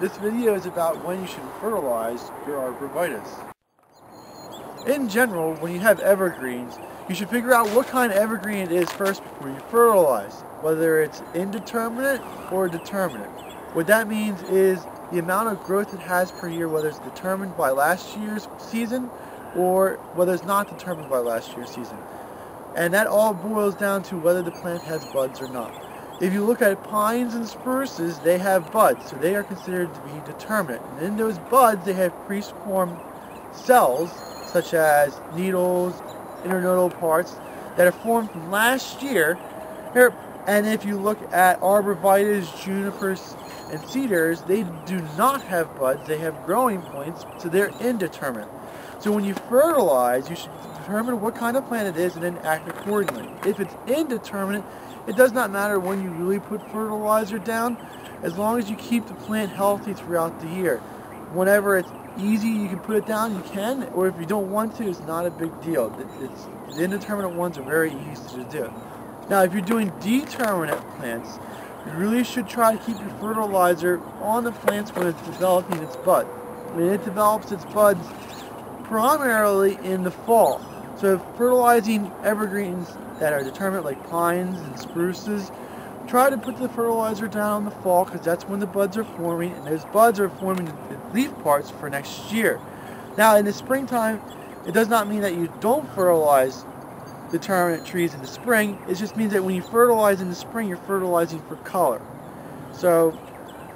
This video is about when you should fertilize your arborvitaes. In general, when you have evergreens, you should figure out what kind of evergreen it is first before you fertilize, whether it's indeterminate or determinate. What that means is the amount of growth it has per year, whether it's determined by last year's season or whether it's not determined by last year's season. And that all boils down to whether the plant has buds or not. If you look at pines and spruces, they have buds, so they are considered to be determinate. And in those buds, they have pre-formed cells, such as needles, internodal parts, that are formed from last year. And if you look at arborvitaes, junipers, and cedars, they do not have buds, they have growing points, so they're indeterminate. So when you fertilize, you should determine what kind of plant it is and then act accordingly. If it's indeterminate, it does not matter when you really put fertilizer down, as long as you keep the plant healthy throughout the year. Whenever it's easy, you can put it down, you can, or if you don't want to, it's not a big deal. The indeterminate ones are very easy to do. Now, if you're doing determinate plants, you really should try to keep your fertilizer on the plants when it's developing its bud. When it develops its buds primarily in the fall. So fertilizing evergreens that are determinate, like pines and spruces, try to put the fertilizer down in the fall, because that's when the buds are forming, and those buds are forming the leaf parts for next year. Now in the springtime, it does not mean that you don't fertilize determinate trees in the spring. It just means that when you fertilize in the spring, you're fertilizing for color. So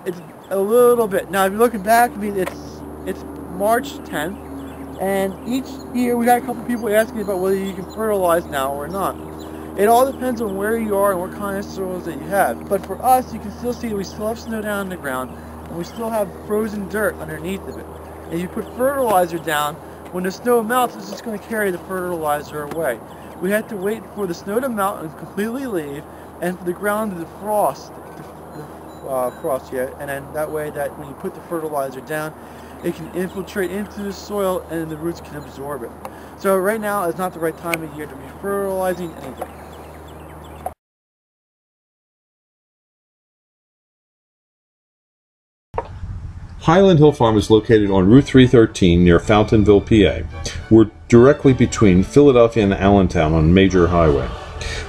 it's a little bit. Now if you're looking back, I mean, it's March 10th, and each year we got a couple people asking about whether you can fertilize now or not. It all depends on where you are and what kind of soils that you have. But for us, you can still see we still have snow down on the ground, and we still have frozen dirt underneath of it. And you put fertilizer down, when the snow melts, it's just going to carry the fertilizer away. We have to wait for the snow to melt and completely leave, and for the ground to defrost, and then that way that when you put the fertilizer down, it can infiltrate into the soil and the roots can absorb it. So right now is not the right time of year to be fertilizing anything. Highland Hill Farm is located on Route 313 near Fountainville, PA. We're directly between Philadelphia and Allentown on a major highway.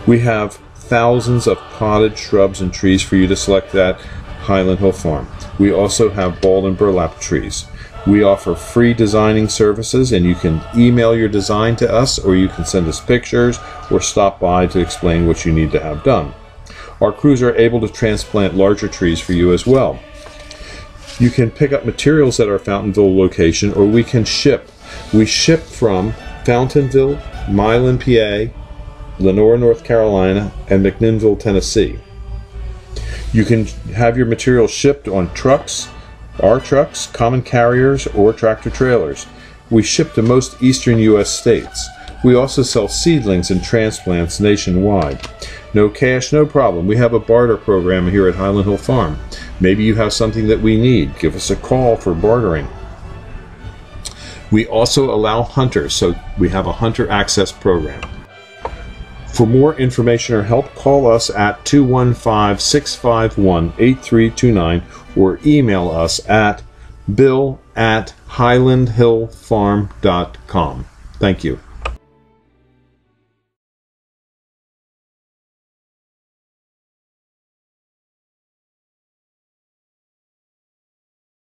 We have thousands of potted shrubs and trees for you to select at Highland Hill Farm. We also have bald and burlap trees. We offer free designing services, and you can email your design to us, or you can send us pictures or stop by to explain what you need to have done. Our crews are able to transplant larger trees for you as well. You can pick up materials at our Fountainville location, or we can ship. We ship from Fountainville, Milan, PA, Lenore, North Carolina, and McMinnville, Tennessee. You can have your materials shipped on trucks, our trucks, common carriers, or tractor trailers. We ship to most eastern U.S. states. We also sell seedlings and transplants nationwide. No cash, no problem. We have a barter program here at Highland Hill Farm. Maybe you have something that we need. Give us a call for bartering. We also allow hunters, so we have a hunter access program. For more information or help, call us at 215-651-8329 or email us at bill@highlandhillfarm.com. Thank you.